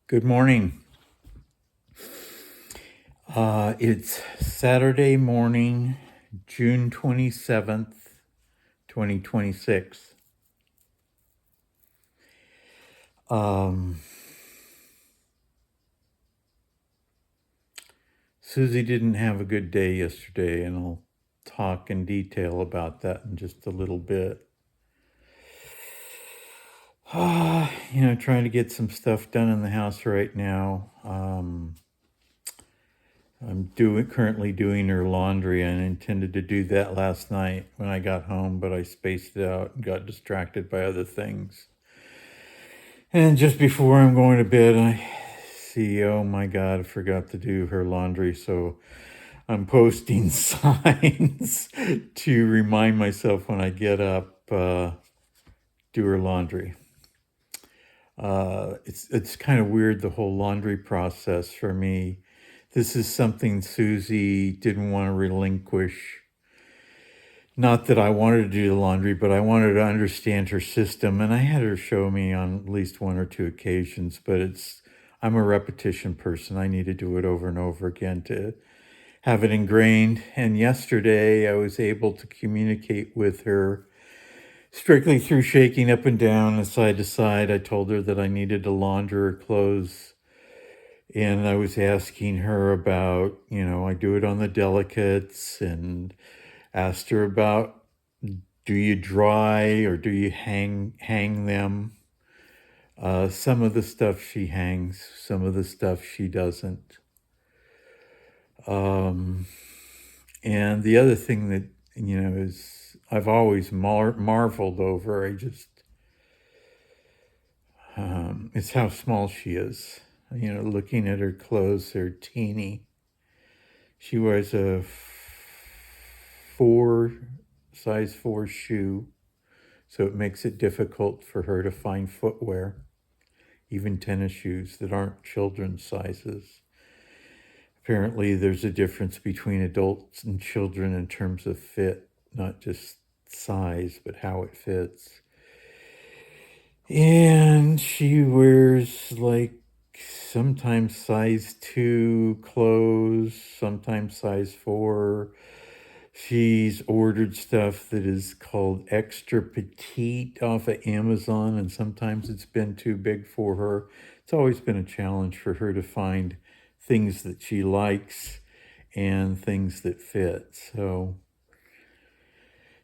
Good morning. It's Saturday morning, June 27th, 2026. Um, Susie didn't have a good day yesterday, and I'll talk in detail about that in just a little bit. Trying to get some stuff done in the house right now. I'm currently doing her laundry. I intended to do that last night when I got home, but I spaced it out and got distracted by other things. And just before I'm going to bed, I see, oh my God, I forgot to do her laundry. So I'm posting signs to remind myself when I get up, do her laundry. It's kind of weird, the whole laundry process for me. This is something Susie didn't want to relinquish. Not that I wanted to do the laundry, but I wanted to understand her system. And I had her show me on at least one or two occasions, but I'm a repetition person. I need to do it over and over again to have it ingrained. And yesterday I was able to communicate with her strictly through shaking up and down and side to side. I told her that I needed to launder her clothes. And I was asking her about, I do it on the delicates, and asked her about, do you dry or do you hang them? Some of the stuff she hangs, some of the stuff she doesn't. And the other thing that is I've always marveled over. It's how small she is. Looking at her clothes, they're teeny. She wears a size 4 shoe, so it makes it difficult for her to find footwear, even tennis shoes that aren't children's sizes. Apparently, there's a difference between adults and children in terms of fit, not just size, but how it fits. And she wears like sometimes size 2 clothes, sometimes size 4. She's ordered stuff that is called extra petite off of Amazon, and sometimes it's been too big for her. It's always been a challenge for her to find things that she likes and things that fit. So,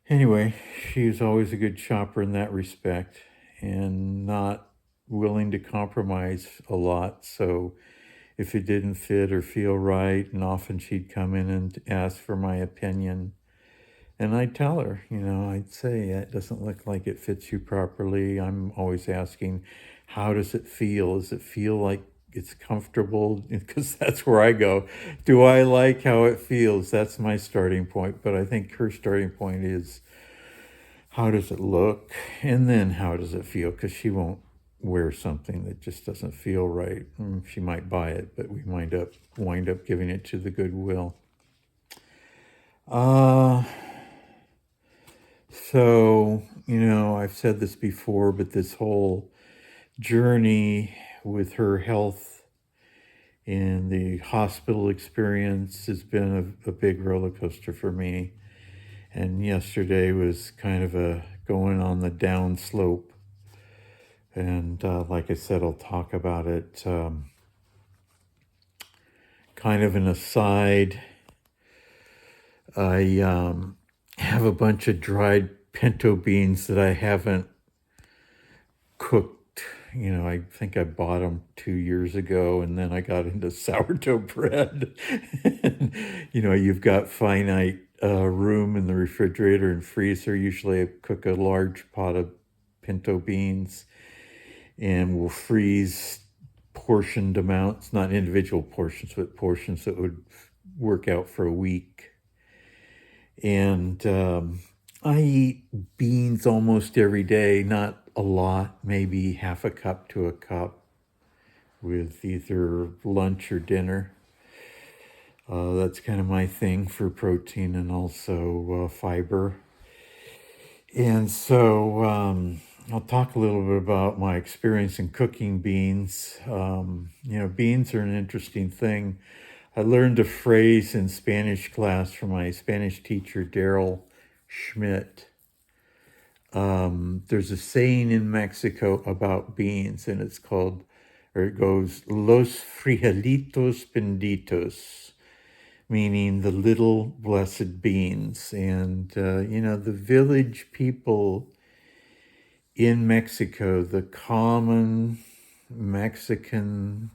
anyway, she's always a good shopper in that respect and not willing to compromise a lot. So, if it didn't fit or feel right, and often she'd come in and ask for my opinion. And I'd tell her, I'd say, it doesn't look like it fits you properly. I'm always asking, how does it feel? Does it feel like it's comfortable? Because that's where I go. Do I like how it feels? That's my starting point. But I think her starting point is, how does it look? And then how does it feel? Because she won't wear something that just doesn't feel right. She might buy it, but we wind up giving it to the Goodwill. So, I've said this before, but this whole journey with her health and the hospital experience has been a big roller coaster for me. And yesterday was kind of a going on the down slope. And like I said, I'll talk about it. Kind of an aside, I have a bunch of dried pinto beans that I haven't cooked. I think I bought them 2 years ago, and then I got into sourdough bread. And, you've got finite room in the refrigerator and freezer. Usually I cook a large pot of pinto beans and we'll freeze portioned amounts, not individual portions, but portions that would work out for a week. And I eat beans almost every day, not a lot, maybe half a cup to a cup with either lunch or dinner. That's kind of my thing for protein and also fiber. And so I'll talk a little bit about my experience in cooking beans. Beans are an interesting thing. I learned a phrase in Spanish class from my Spanish teacher, Daryl Schmidt. There's a saying in Mexico about beans, and it goes, Los frijolitos benditos, meaning the little blessed beans. And, the village people in Mexico, the common Mexican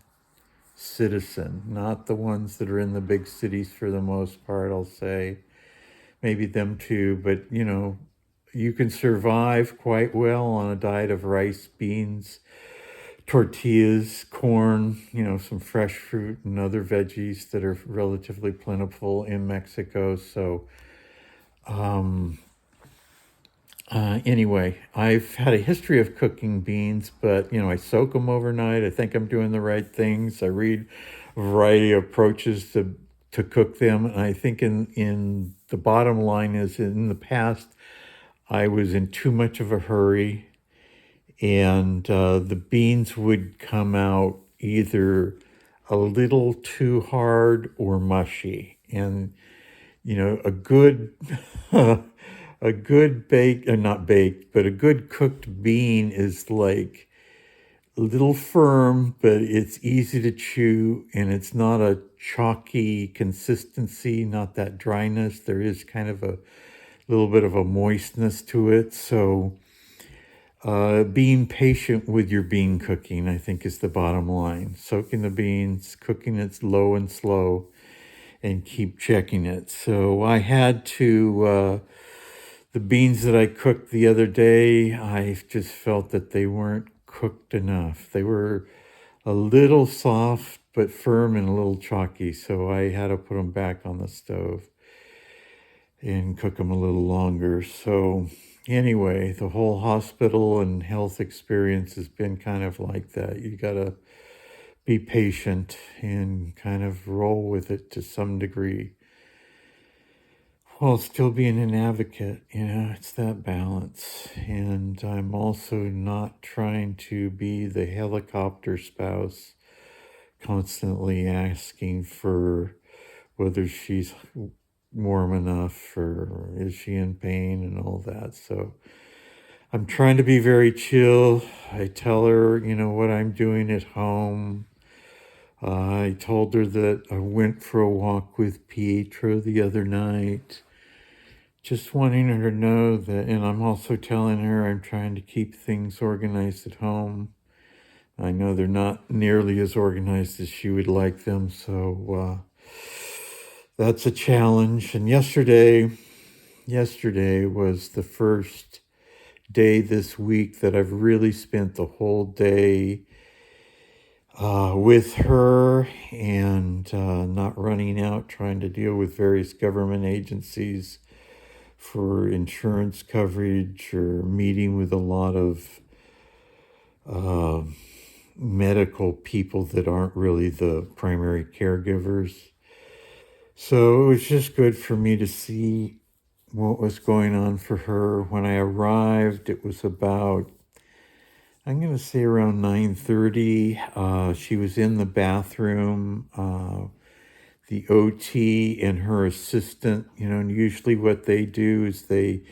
citizen, not the ones that are in the big cities for the most part, I'll say, maybe them too, but you can survive quite well on a diet of rice, beans, tortillas, corn, some fresh fruit and other veggies that are relatively plentiful in Mexico. So, anyway, I've had a history of cooking beans, but I soak them overnight. I think I'm doing the right things. I read a variety of approaches to cook them, and I think in the bottom line is in the past I was in too much of a hurry, and the beans would come out either a little too hard or mushy. And a good a good baked, or not baked, but a good cooked bean is like a little firm, but it's easy to chew, and it's not a chalky consistency, not that dryness. There is kind of a little bit of a moistness to it. So being patient with your bean cooking, I think, is the bottom line. Soaking the beans, cooking it low and slow, and keep checking it. So I had to, the beans that I cooked the other day, I just felt that they weren't cooked enough. They were a little soft, but firm and a little chalky. So I had to put them back on the stove and cook them a little longer. So anyway, the whole hospital and health experience has been kind of like that. You got to be patient and kind of roll with it to some degree while still being an advocate. It's that balance. And I'm also not trying to be the helicopter spouse, constantly asking for whether she's warm enough or is she in pain and all that. So I'm trying to be very chill. I tell her, what I'm doing at home. I told her that I went for a walk with Pietro the other night, just wanting her to know that, and I'm also telling her I'm trying to keep things organized at home. I know they're not nearly as organized as she would like them, so that's a challenge. And yesterday was the first day this week that I've really spent the whole day with her and not running out trying to deal with various government agencies for insurance coverage or meeting with a lot of medical people that aren't really the primary caregivers. So it was just good for me to see what was going on for her. When I arrived, it was about, I'm going to say around 9:30. She was in the bathroom. The OT and her assistant, and usually what they do is they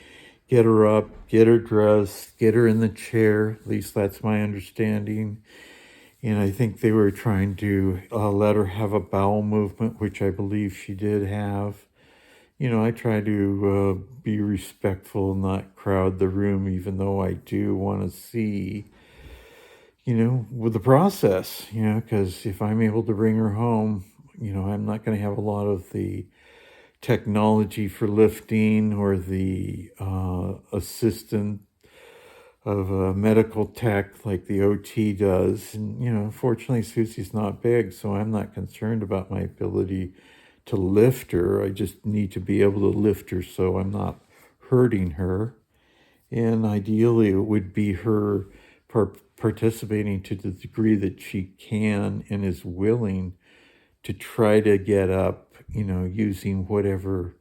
get her up, get her dressed, get her in the chair. At least that's my understanding. And I think they were trying to let her have a bowel movement, which I believe she did have. I try to be respectful and not crowd the room, even though I do want to see, with the process, because if I'm able to bring her home, I'm not going to have a lot of the technology for lifting or the assistant of a medical tech like the OT does. And, fortunately, Susie's not big, so I'm not concerned about my ability to lift her. I just need to be able to lift her so I'm not hurting her. And ideally, it would be her participating to the degree that she can and is willing to try to get up, using whatever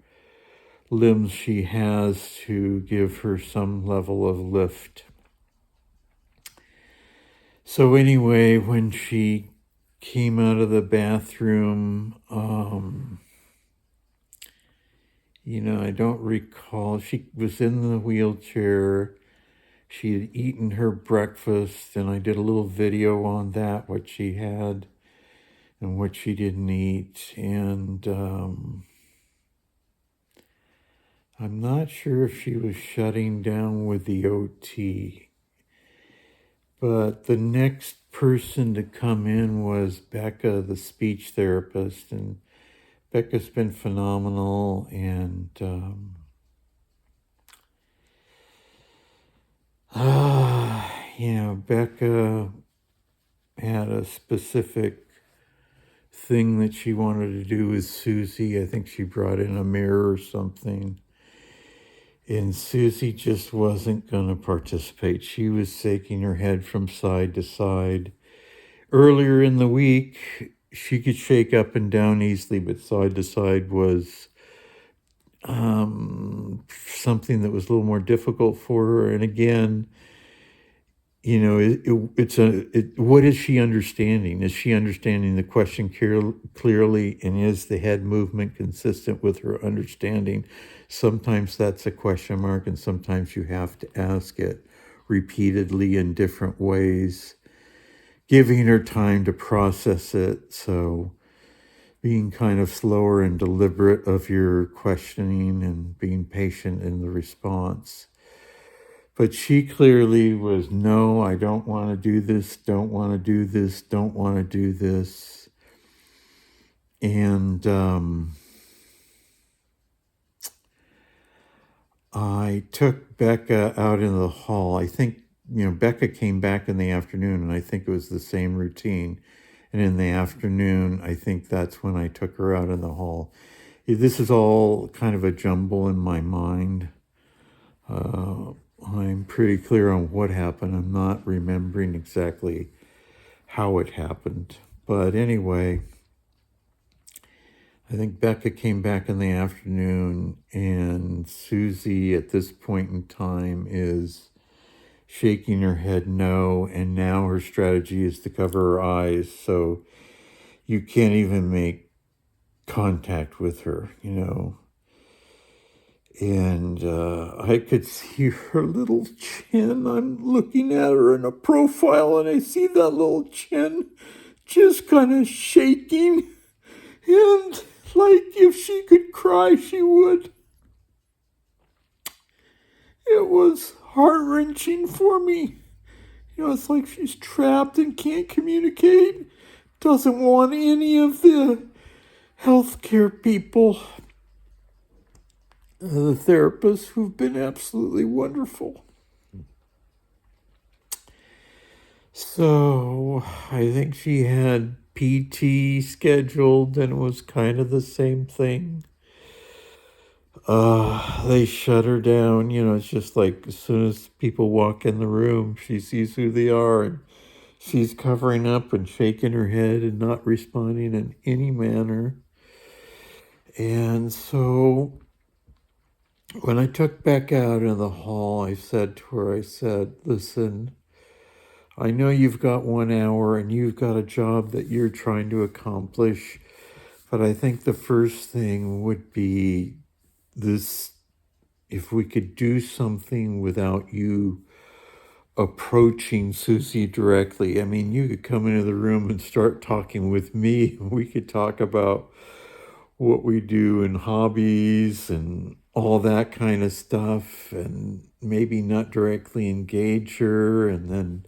limbs she has to give her some level of lift. So anyway, when she came out of the bathroom, I don't recall. She was in the wheelchair. She had eaten her breakfast, and I did a little video on that, what she had and what she didn't eat. And I'm not sure if she was shutting down with the OT. But the next person to come in was Becca, the speech therapist, and Becca's been phenomenal. And Becca had a specific thing that she wanted to do with Susie. I think she brought in a mirror or something. And Susie just wasn't going to participate. She was shaking her head from side to side. Earlier in the week, she could shake up and down easily, but side to side was something that was a little more difficult for her. And again, what is she understanding? Is she understanding the question clearly? And is the head movement consistent with her understanding? Sometimes that's a question mark, and sometimes you have to ask it repeatedly in different ways, giving her time to process it. So being kind of slower and deliberate of your questioning and being patient in the response. But she clearly was, no, I don't want to do this, don't want to do this, don't want to do this. And I took Becca out in the hall. I think, Becca came back in the afternoon, and I think it was the same routine. And in the afternoon, I think that's when I took her out in the hall. This is all kind of a jumble in my mind. I'm pretty clear on what happened. I'm not remembering exactly how it happened. But anyway, I think Becca came back in the afternoon, and Susie at this point in time is shaking her head no, and now her strategy is to cover her eyes, so you can't even make contact with her, And I could see her little chin. I'm looking at her in a profile, and I see that little chin just kind of shaking. And like if she could cry, she would. It was heart-wrenching for me. It's like she's trapped and can't communicate. Doesn't want any of the healthcare people, the therapists who've been absolutely wonderful. So I think she had PT scheduled, and it was kind of the same thing. They shut her down. It's just like as soon as people walk in the room, she sees who they are, and she's covering up and shaking her head and not responding in any manner. And so when I took Becca out in the hall, I said to her, listen, I know you've got 1 hour and you've got a job that you're trying to accomplish, but I think the first thing would be this, if we could do something without you approaching Susie directly. I mean, you could come into the room and start talking with me. We could talk about what we do in hobbies and all that kind of stuff, and maybe not directly engage her, and then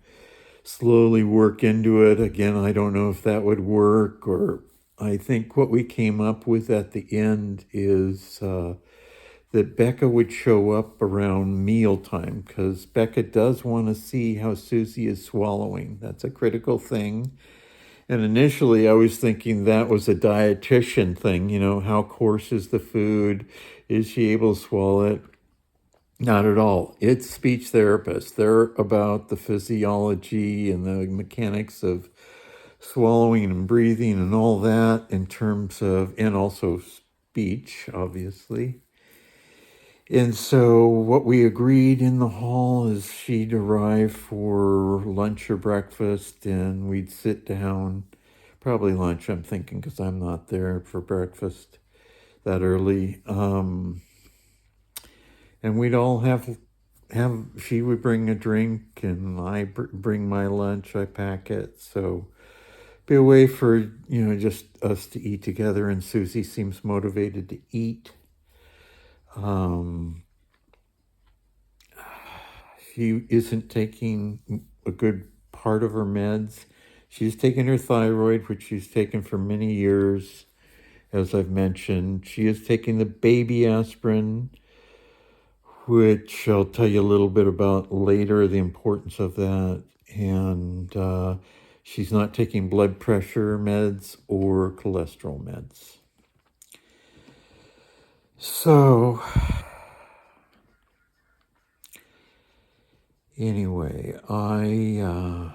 slowly work into it. Again, I don't know if that would work, or I think what we came up with at the end is that Becca would show up around mealtime, because Becca does want to see how Susie is swallowing. That's a critical thing. And initially I was thinking that was a dietitian thing, how coarse is the food? Is she able to swallow it? Not at all. It's speech therapists. They're about the physiology and the mechanics of swallowing and breathing and all that in terms of, and also speech, obviously. And so what we agreed in the hall is she'd arrive for lunch or breakfast, and we'd sit down, probably lunch, I'm thinking, because I'm not there for breakfast that early. And we'd all have she would bring a drink, and I bring my lunch, I pack it. So be a way for, just us to eat together, and Susie seems motivated to eat. Um, she isn't taking a good part of her meds. She's taken her thyroid, which she's taken for many years, as I've mentioned. She is taking the baby aspirin, which I'll tell you a little bit about later, the importance of that. And she's not taking blood pressure meds or cholesterol meds. So, anyway, I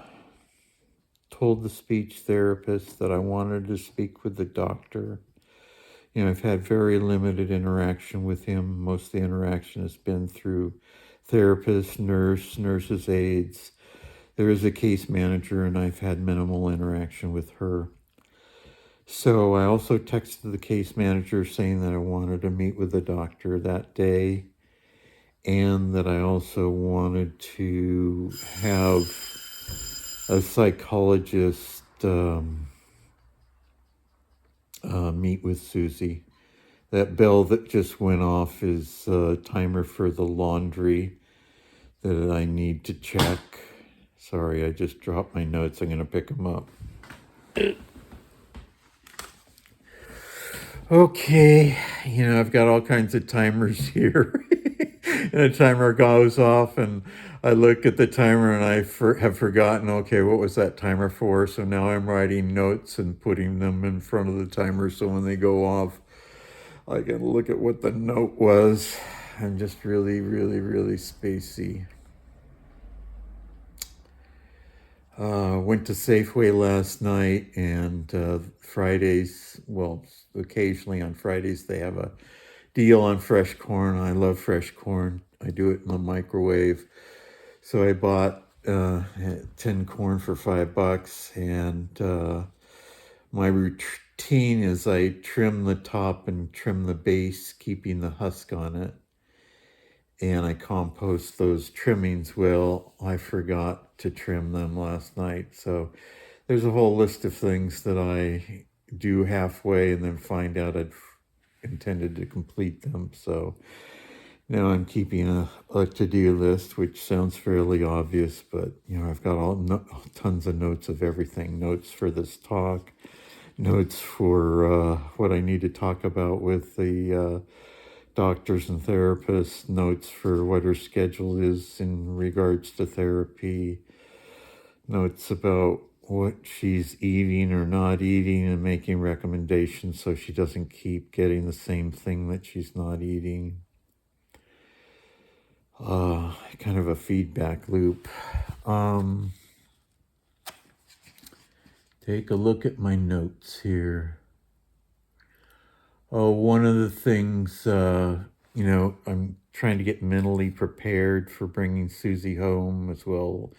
told the speech therapist that I wanted to speak with the doctor. I've had very limited interaction with him. Most of the interaction has been through therapist, nurse's aides. There is a case manager, and I've had minimal interaction with her. So I also texted the case manager saying that I wanted to meet with the doctor that day, and that I also wanted to have a psychologist meet with Susie. That bell that just went off is a timer for the laundry that I need to check. Sorry, I just dropped my notes. I'm going to pick them up. Okay, I've got all kinds of timers here. And a timer goes off, and I look at the timer, and I have forgotten, okay, what was that timer for? So now I'm writing notes and putting them in front of the timer, so when they go off, I can look at what the note was. I'm just really, really, really spacey. Went to Safeway last night, and Fridays, well, occasionally on Fridays, they have a deal on fresh corn. I love fresh corn. I do it in the microwave. So I bought 10 corn for $5, and my routine is I trim the top and trim the base, keeping the husk on it, and I compost those trimmings. Well, I forgot to trim them last night, so there's a whole list of things that I do halfway and then find out I'd intended to complete them. So now I'm keeping a to-do list, which sounds fairly obvious, but I've got tons of notes of everything. Notes for this talk, notes for what I need to talk about with the doctors and therapists, notes for what her schedule is in regards to therapy, notes about what she's eating or not eating, and making recommendations so she doesn't keep getting the same thing that she's not eating. Kind of a feedback loop. Take a look at my notes here. Oh, one of the things, I'm trying to get mentally prepared for bringing Susie home, as well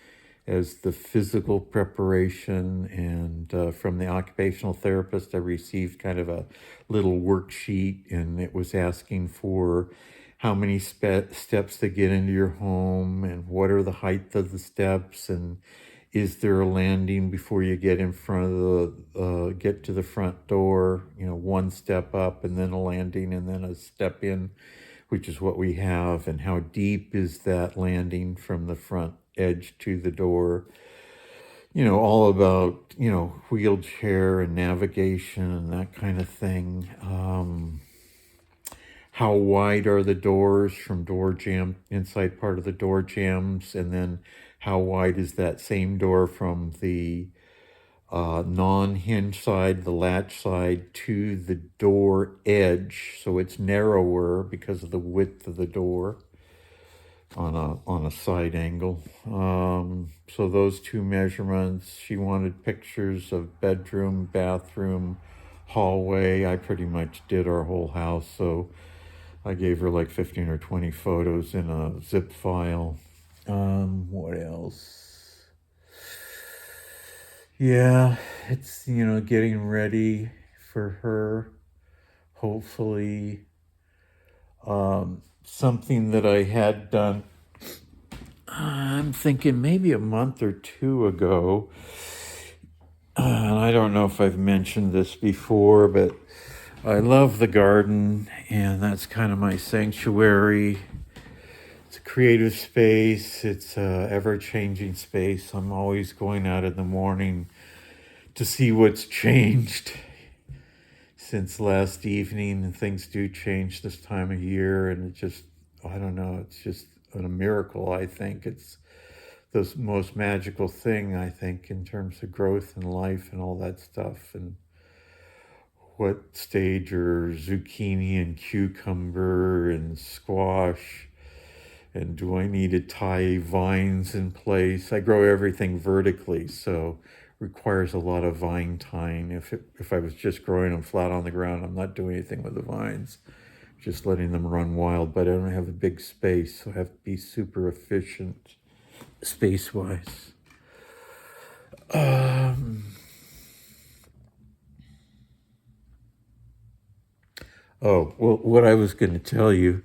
as the physical preparation. And from the occupational therapist, I received kind of a little worksheet, and it was asking for how many steps to get into your home, and what are the height of the steps, and is there a landing before you get in front of get to the front door, one step up and then a landing and then a step in, which is what we have, and how deep is that landing from the front edge to the door. All about, wheelchair and navigation and that kind of thing. How wide are the doors from door jamb, inside part of the door jambs, and then how wide is that same door from the non-hinge side, the latch side, to the door edge, so it's narrower because of the width of the door on a side angle. So those two measurements. She wanted pictures of bedroom, bathroom, hallway. I pretty much did our whole house, so I gave her like 15 or 20 photos in a zip file. What else? Yeah, it's, getting ready for her. Hopefully, something that I had done, I'm thinking maybe a month or two ago. And I don't know if I've mentioned this before, but I love the garden, and that's kind of my sanctuary. It's a creative space. It's a ever-changing space. I'm always going out in the morning to see what's changed since last evening, and things do change this time of year, and it just, I don't know, it's just a miracle. I think it's the most magical thing, I think, in terms of growth and life and all that stuff. And what stage are zucchini and cucumber and squash? And do I need to tie vines in place? I grow everything vertically, so requires a lot of vine tying. If I was just growing them flat on the ground, I'm not doing anything with the vines, just letting them run wild. But I don't have a big space, so I have to be super efficient space wise. Oh, well, what I was going to tell you,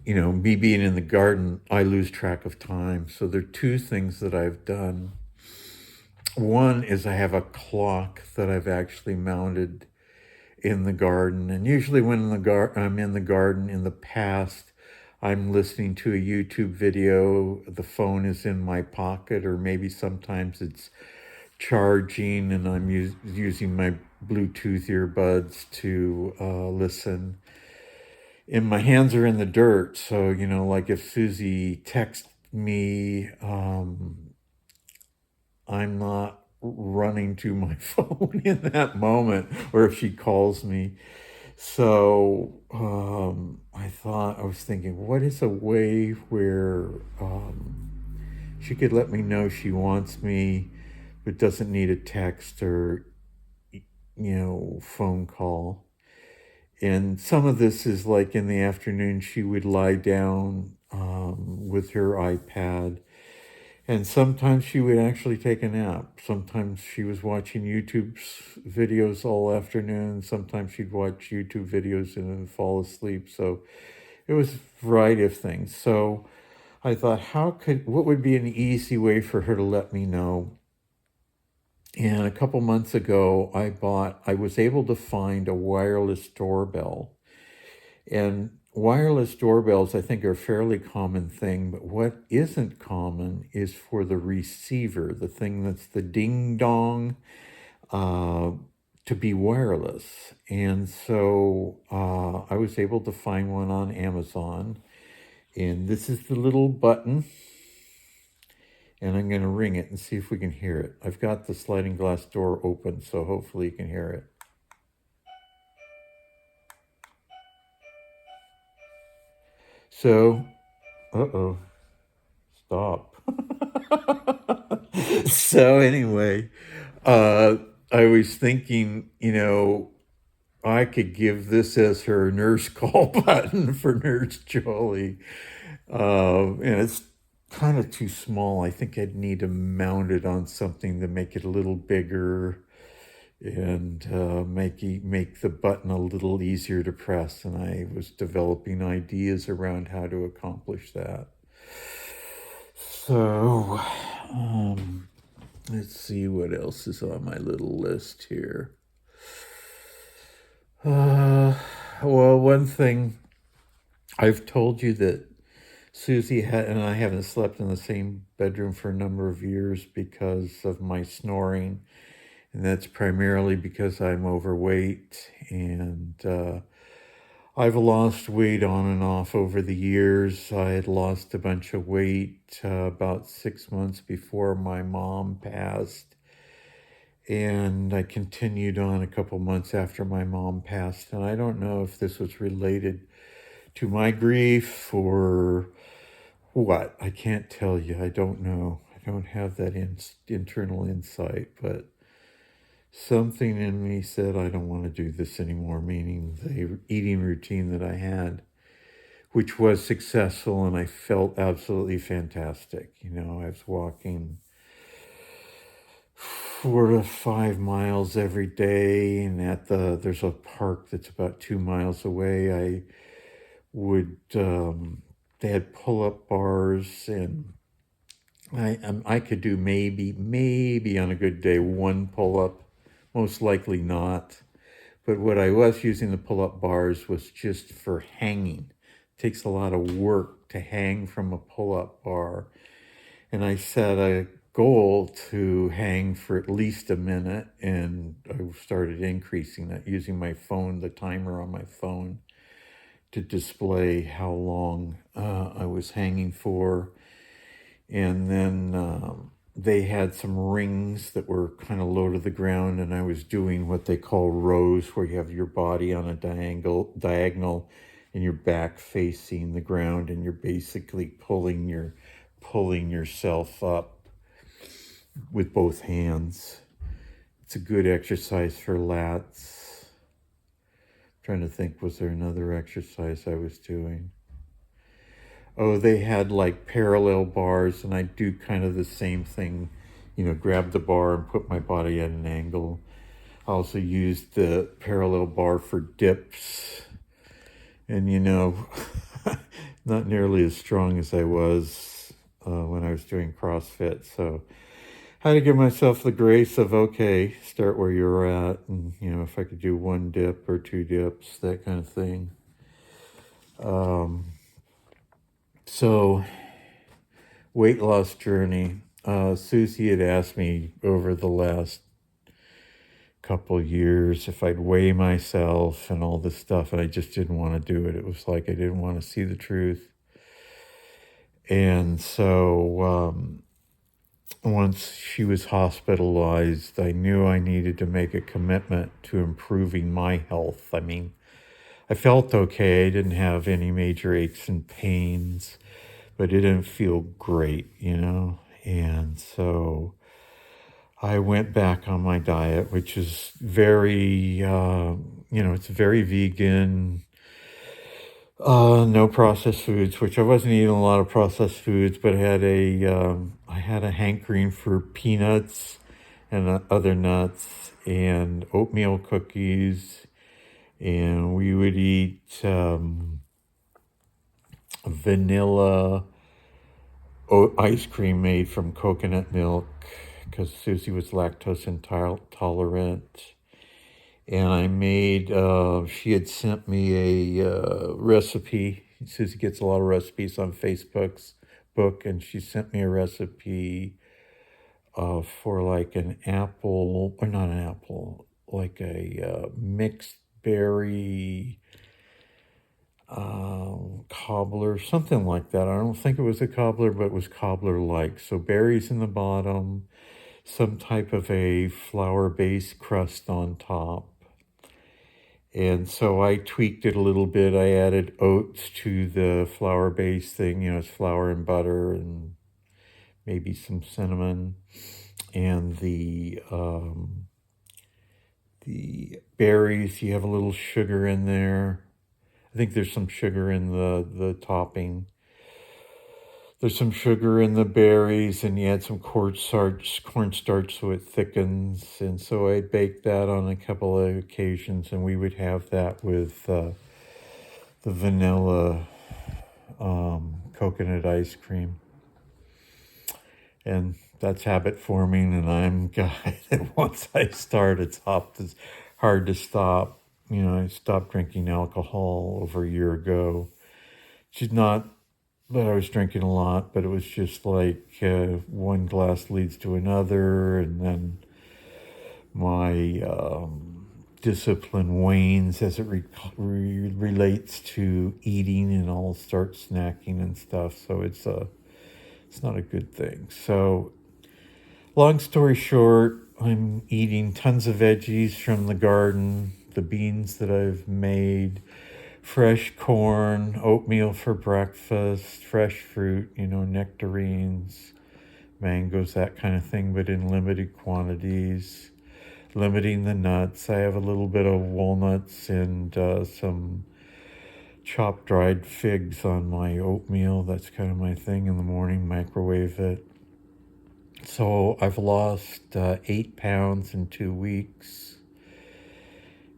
me being in the garden, I lose track of time. So there are two things that I've done. One is I have a clock that I've actually mounted in the garden. And usually when I'm in the garden in the past, I'm listening to a YouTube video, the phone is in my pocket, or maybe sometimes it's charging and I'm using my Bluetooth earbuds to listen. And my hands are in the dirt. So, like if Susie texts me, I'm not running to my phone in that moment, or if she calls me. So I was thinking, what is a way where she could let me know she wants me, but doesn't need a text or, phone call. And some of this is like in the afternoon, she would lie down with her iPad. And sometimes she would actually take a nap. Sometimes she was watching YouTube videos all afternoon. Sometimes she'd watch YouTube videos and then fall asleep. So it was a variety of things. So I thought, what would be an easy way for her to let me know? And a couple months ago, I was able to find a wireless doorbell. And wireless doorbells, I think, are a fairly common thing, but what isn't common is for the receiver, the thing that's the ding dong, to be wireless. And so I was able to find one on Amazon. And this is the little button. And I'm going to ring it and see if we can hear it. I've got the sliding glass door open, so hopefully you can hear it. So, stop. So anyway, I was thinking, I could give this as her nurse call button for Nurse Jolie. And it's kind of too small. I think I'd need to mount it on something to make it a little bigger and make the button a little easier to press. And I was developing ideas around how to accomplish that. So, let's see what else is on my little list here. Well, one thing, I've told you that Susie and I haven't slept in the same bedroom for a number of years because of my snoring. And that's primarily because I'm overweight, and I've lost weight on and off over the years. I had lost a bunch of weight about 6 months before my mom passed. And I continued on a couple months after my mom passed. And I don't know if this was related to my grief or what. I can't tell you. I don't know. I don't have that internal insight. But something in me said, I don't want to do this anymore, meaning the eating routine that I had, which was successful, and I felt absolutely fantastic. I was walking 4 to 5 miles every day, and there's a park that's about 2 miles away. I would they had pull-up bars, and I could do maybe on a good day one pull-up, most likely not. But what I was using the pull-up bars was just for hanging. It takes a lot of work to hang from a pull-up bar. And I set a goal to hang for at least a minute, and I started increasing that using my phone, the timer on my phone, to display how long I was hanging for. And then they had some rings that were kind of low to the ground, and I was doing what they call rows, where you have your body on a diagonal and your back facing the ground, and you're basically pulling yourself up with both hands. It's a good exercise for lats. I'm trying to think, was there another exercise I was doing? Oh, they had like parallel bars, and I do kind of the same thing, grab the bar and put my body at an angle. I also used the parallel bar for dips, and not nearly as strong as I was when I was doing CrossFit. So I had to give myself the grace of, okay, start where you're at, and if I could do one dip or two dips, that kind of thing. So weight loss journey. Susie had asked me over the last couple years if I'd weigh myself and all this stuff, and I just didn't want to do it. It was like I didn't want to see the truth. And so once she was hospitalized, I knew I needed to make a commitment to improving my health. I mean, I felt okay. I didn't have any major aches and pains, but it didn't feel great, And so I went back on my diet, which is very, it's very vegan, no processed foods, which I wasn't eating a lot of processed foods, but I had a hankering for peanuts and other nuts and oatmeal cookies, and we would eat vanilla ice cream made from coconut milk, because Susie was lactose intolerant. And I made, she had sent me a recipe. Susie gets a lot of recipes on Facebook's book, and she sent me a recipe for like an apple, or not an apple, like a mixed berry cobbler, something like that. I don't think it was a cobbler, but it was cobbler-like. So berries in the bottom, some type of a flour-based crust on top. And so I tweaked it a little bit. I added oats to the flour-based thing. It's flour and butter and maybe some cinnamon. And the berries, you have a little sugar in there. I think there's some sugar in the topping. There's some sugar in the berries, and you add some cornstarch so it thickens. And so I baked that on a couple of occasions, and we would have that with the vanilla coconut ice cream. And that's habit forming, and I'm a guy that once I start, it's hard to stop. I stopped drinking alcohol over a year ago. It's not that I was drinking a lot, but it was just like one glass leads to another, and then my discipline wanes as it relates to eating, and I'll start snacking and stuff. So it's not a good thing. So long story short, I'm eating tons of veggies from the garden, the beans that I've made, fresh corn, oatmeal for breakfast, fresh fruit, nectarines, mangoes, that kind of thing, but in limited quantities. limiting the nuts. I have a little bit of walnuts and some chopped dried figs on my oatmeal. That's kind of my thing in the morning, microwave it. So I've lost 8 pounds in 2 weeks.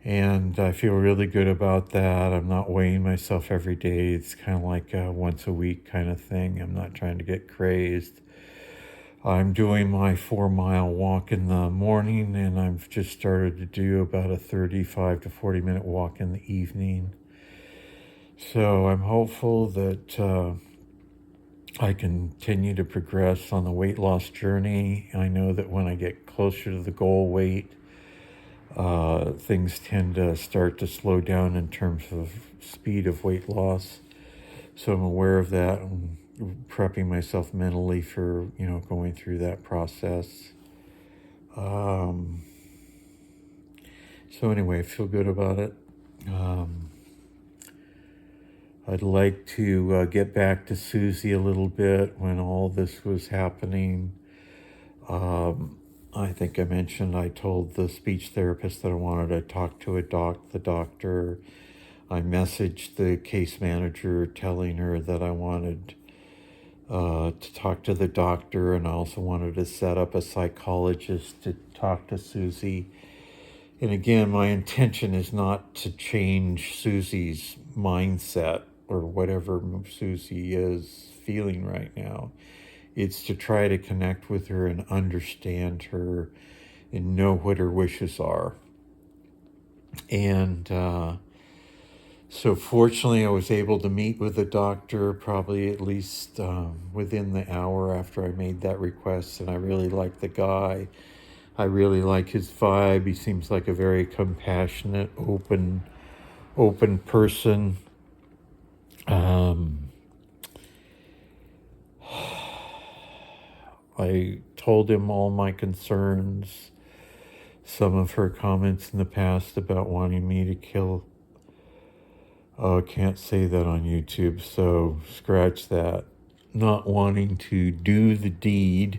And I feel really good about that. I'm not weighing myself every day. It's kind of like a once a week kind of thing. I'm not trying to get crazed. I'm doing my 4-mile walk in the morning, and I've just started to do about a 35 to 40-minute walk in the evening. So I'm hopeful that I continue to progress on the weight loss journey. I know that when I get closer to the goal weight, things tend to start to slow down in terms of speed of weight loss. So I'm aware of that. I'm prepping myself mentally for, going through that process. So anyway, I feel good about it. I'd like to get back to Susie a little bit when all this was happening. I think I mentioned I told the speech therapist that I wanted to talk to the doctor. I messaged the case manager telling her that I wanted to talk to the doctor, and I also wanted to set up a psychologist to talk to Susie. And again, my intention is not to change Susie's mindset or whatever Susie is feeling right now. It's to try to connect with her and understand her and know what her wishes are. And so fortunately, I was able to meet with the doctor probably at least within the hour after I made that request. And I really like the guy. I really like his vibe. He seems like a very compassionate, open person. I told him all my concerns, some of her comments in the past about wanting me to kill. Oh, I can't say that on YouTube, so scratch that. Not wanting to do the deed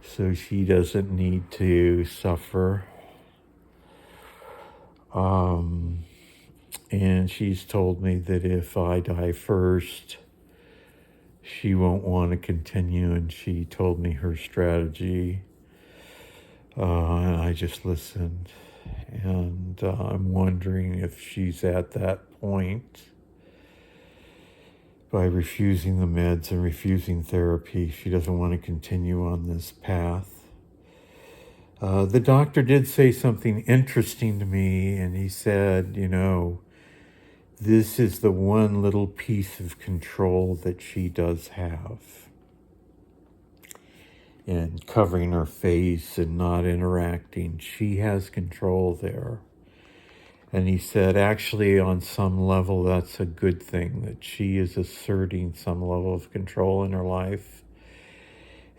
so she doesn't need to suffer. And she's told me that if I die first, she won't want to continue, and she told me her strategy. And I just listened. And I'm wondering if she's at that point by refusing the meds and refusing therapy. She doesn't want to continue on this path. The doctor did say something interesting to me, and he said, this is the one little piece of control that she does have. And covering her face and not interacting, she has control there. And he said, actually, on some level, that's a good thing, that she is asserting some level of control in her life.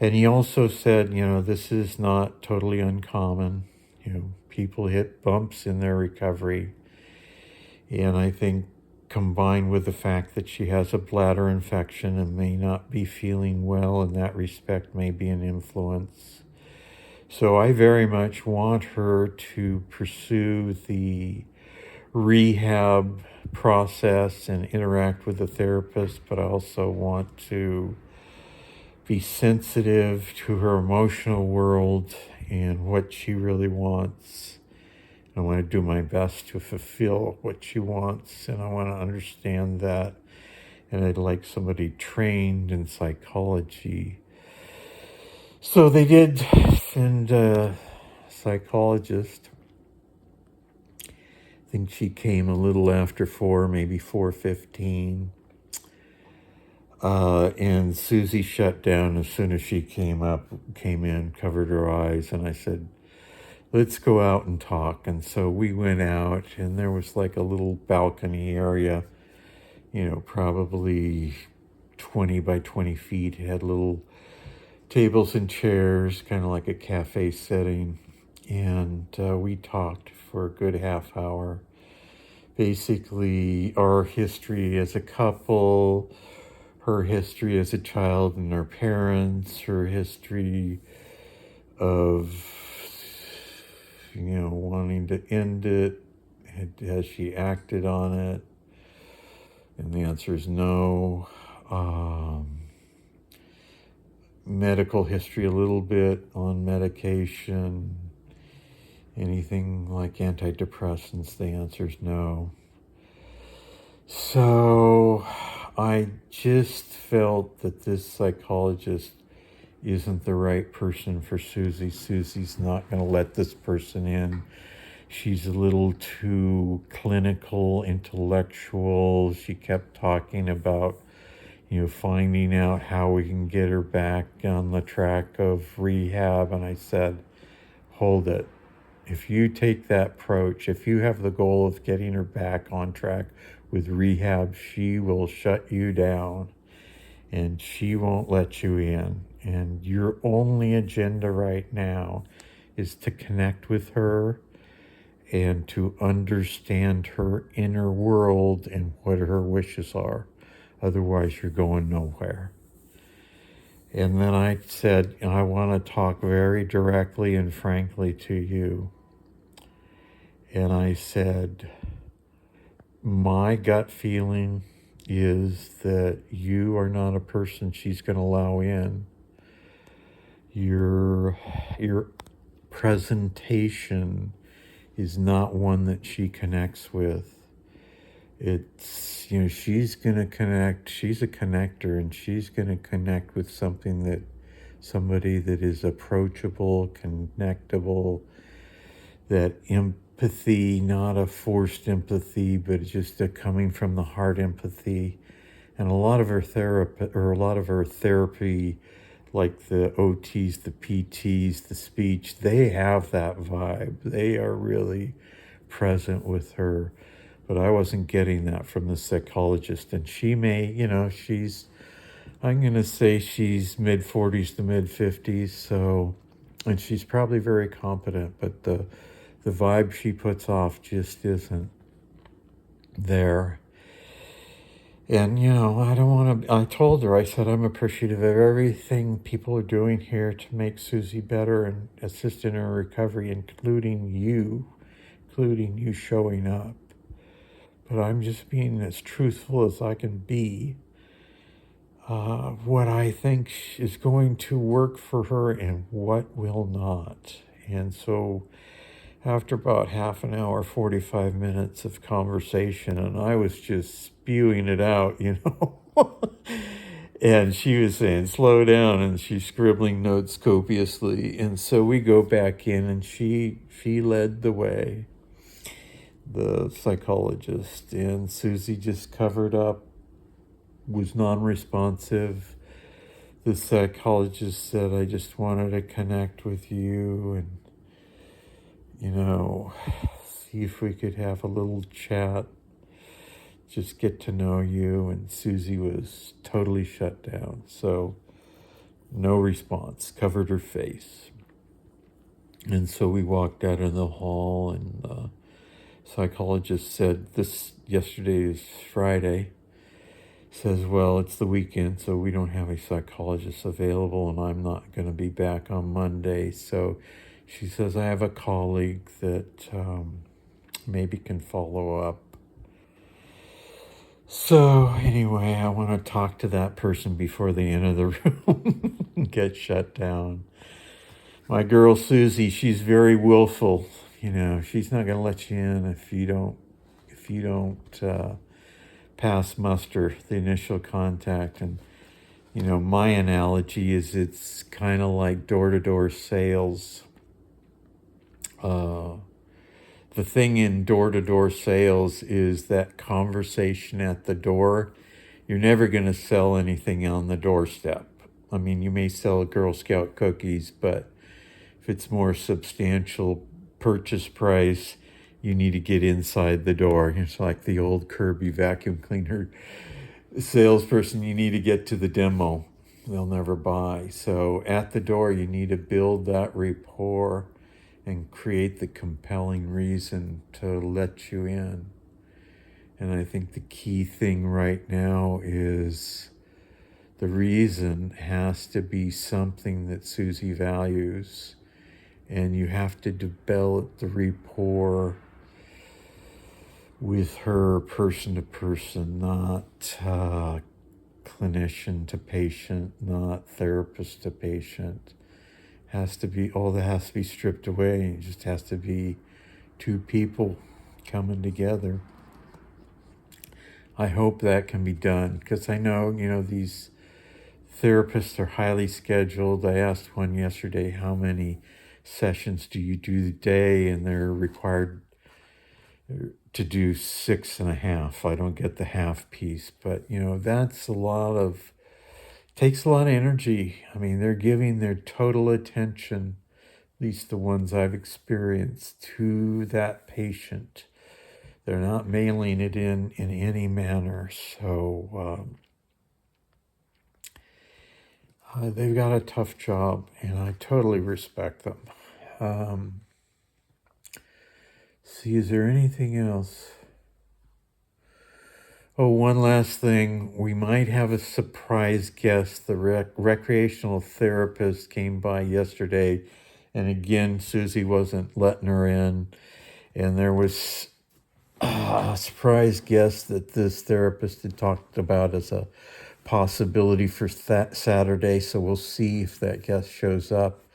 And he also said, this is not totally uncommon. People hit bumps in their recovery. And I think combined with the fact that she has a bladder infection and may not be feeling well in that respect may be an influence. So I very much want her to pursue the rehab process and interact with the therapist, but I also want to be sensitive to her emotional world and what she really wants. I want to do my best to fulfill what she wants, and I want to understand that. And I'd like somebody trained in psychology. So they did send a psychologist. I think she came a little after 4, maybe 4:15. And Susie shut down as soon as she came in, covered her eyes, and I said, let's go out and talk. And so we went out, and there was like a little balcony area, probably 20 by 20 feet. It had little tables and chairs, kind of like a cafe setting. And we talked for a good half hour. Basically, our history as a couple, her history as a child and her parents, her history of wanting to end it. Has she acted on it? And the answer is no. Medical history a little bit on medication. Anything like antidepressants, the answer is no. So I just felt that this psychologist isn't the right person for Susie. Susie's not going to let this person in. She's a little too clinical, intellectual. She kept talking about, finding out how we can get her back on the track of rehab. And I said, hold it. If you take that approach, if you have the goal of getting her back on track with rehab, she will shut you down and she won't let you in. And your only agenda right now is to connect with her and to understand her inner world and what her wishes are. Otherwise, you're going nowhere. And then I said, I want to talk very directly and frankly to you. And I said, my gut feeling is that you are not a person she's going to allow in. Your presentation is not one that she connects with. It's, she's going to connect. She's a connector, and she's going to connect with somebody that is approachable, connectable, that empathy, not a forced empathy, but just a coming from the heart empathy. And a lot of her therapy, like the OTs, the PTs, the speech, they have that vibe. They are really present with her. But I wasn't getting that from the psychologist. And she may, I'm going to say she's mid-40s to mid-50s. So, and she's probably very competent, but the vibe she puts off just isn't there. And, I told her, I said, I'm appreciative of everything people are doing here to make Susie better and assist in her recovery, including you showing up. But I'm just being as truthful as I can be. What I think is going to work for her and what will not. And so after about half an hour, 45 minutes of conversation, and I was just spewing it out, and she was saying, slow down, and she's scribbling notes copiously. And so we go back in, and she led the way, the psychologist, and Susie just covered up, was non-responsive. The psychologist said, I just wanted to connect with you and, see if we could have a little chat, just get to know you. And Susie was totally shut down. So no response, covered her face. And so we walked out in the hall, and the psychologist said, yesterday is Friday. Says, well, it's the weekend, so we don't have a psychologist available, and I'm not going to be back on Monday. So she says, I have a colleague that maybe can follow up. So anyway, I want to talk to that person before they enter the room and get shut down. My girl Susie, she's very willful. She's not going to let you in if you don't pass muster, the initial contact. And my analogy is it's kind of like door-to-door sales. The thing in door-to-door sales is that conversation at the door. You're never going to sell anything on the doorstep. I mean, you may sell Girl Scout cookies, but if it's more substantial purchase price, you need to get inside the door. It's like the old Kirby vacuum cleaner salesperson. You need to get to the demo. They'll never buy. So at the door, you need to build that rapport and create the compelling reason to let you in. And I think the key thing right now is the reason has to be something that Susie values. and you have to develop the rapport with her person to person, not clinician to patient, not therapist to patient. Has to be, all that has to be stripped away. It just has to be two people coming together. I hope that can be done, because I know, these therapists are highly scheduled. I asked one yesterday, how many sessions do you do a day? And they're required to do 6.5. I don't get the half piece, but that's takes a lot of energy. I mean, they're giving their total attention, at least the ones I've experienced, to that patient. They're not mailing it in any manner. So they've got a tough job, and I totally respect them. See, is there anything else? Oh, one last thing. We might have a surprise guest. The recreational therapist came by yesterday, and again, Susie wasn't letting her in. And there was a surprise guest that this therapist had talked about as a possibility for Saturday. So we'll see if that guest shows up.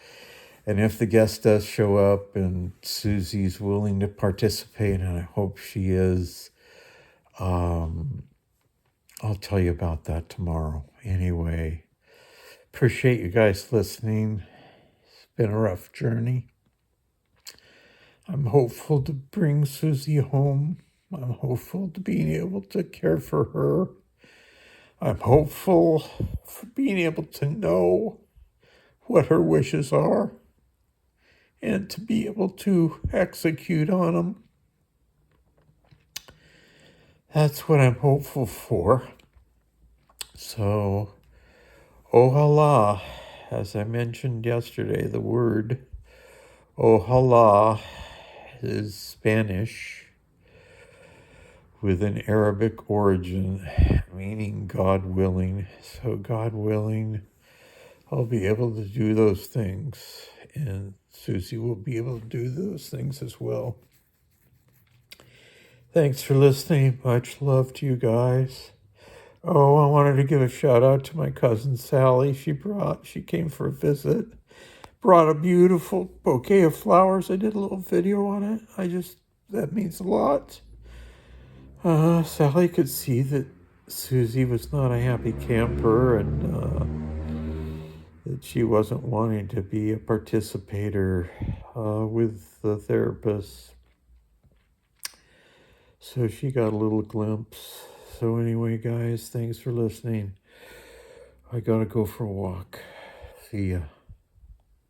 And if the guest does show up and Susie's willing to participate, and I hope she is, I'll tell you about that tomorrow. Anyway, appreciate you guys listening. It's been a rough journey. I'm hopeful to bring Susie home. I'm hopeful to being able to care for her. I'm hopeful for being able to know what her wishes are and to be able to execute on them. That's what I'm hopeful for. So, ojalá, as I mentioned yesterday, the word ojalá is Spanish with an Arabic origin, meaning God willing. So God willing, I'll be able to do those things, and Susie will be able to do those things as well. Thanks for listening. Much love to you guys. Oh, I wanted to give a shout out to my cousin Sally. She came for a visit. Brought a beautiful bouquet of flowers. I did a little video on it. That means a lot. Sally could see that Susie was not a happy camper, and that she wasn't wanting to be a participator with the therapist. So she got a little glimpse. So anyway, guys, thanks for listening. I gotta go for a walk. See ya.